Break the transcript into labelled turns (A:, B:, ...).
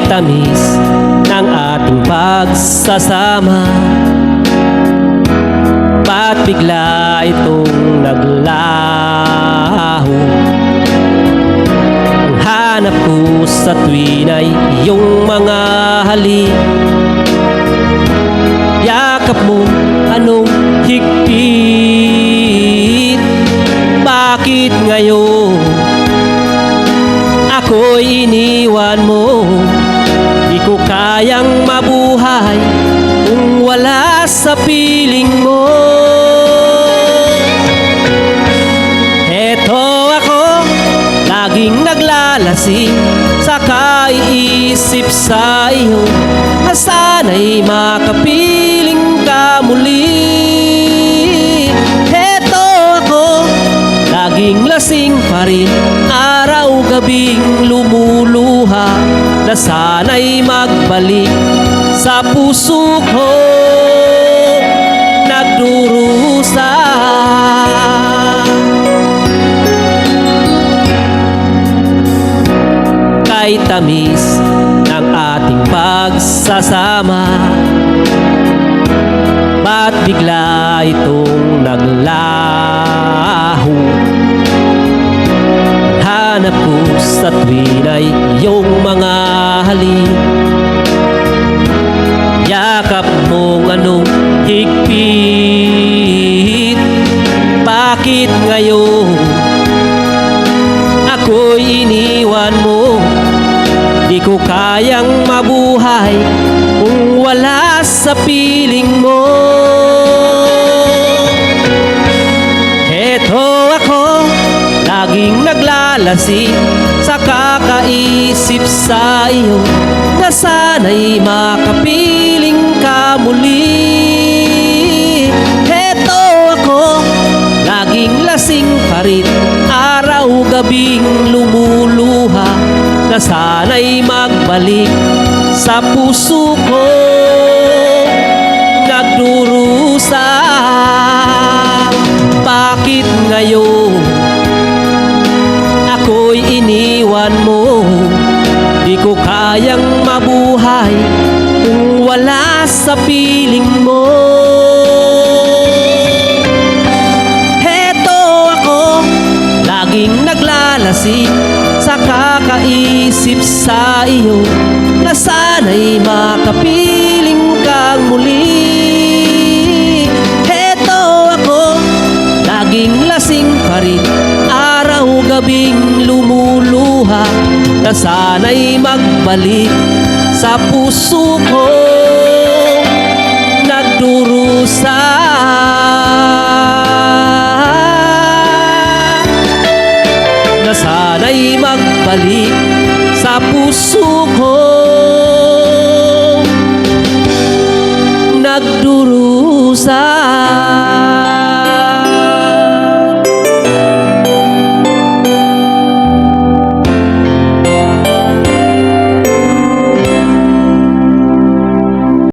A: tamis ng ating pagsasama. Ba't bigla itong naglaho? Ang hanap ko sa tuwin ay iyong mga halik. Yakap mo anong higpit? Bakit ngayon ako'y iniwan mo? Di ko kayang mabuhay kung wala sa piling mo. Eto ako, laging naglalasing sa kaiisip sa iyo, na sana'y makapiling ka muli. Eto ako, laging lasing pa rin, araw-gabing lumuluha, na sana'y magbalik sa puso ko nagdurusa. Kay tamis ng ating pagsasama, ba't bigla itong naglaho? Hanap ko sa tuwin ay iyong mga halik. Yakap mong anong higpit? Bakit ngayon ako'y iniwan mo? Di ko kayang mabuhay kung wala sa piling mo. Eto ako, laging naglalasing sa kakaisip sa iyo, na sana'y makapiling ka muli. Eto ako, laging lasing pa rin, araw-gabing lumuluha, na sana'y magbalik sa puso ko nagdurusa. Bakit ngayon ako'y iniwan mo? Di ko kayang mabuhay kung wala sa piling mo. Heto ako, laging naglalasing sa kakaisip sa iyo, na sana'y makapiling kang muli. Heto ako, laging lasing pa rin, araw-gabing lumuluha, na sana'y magbalik sa puso ko nagdurusa. Na sana'y magbalik sa puso ko nagdurusa.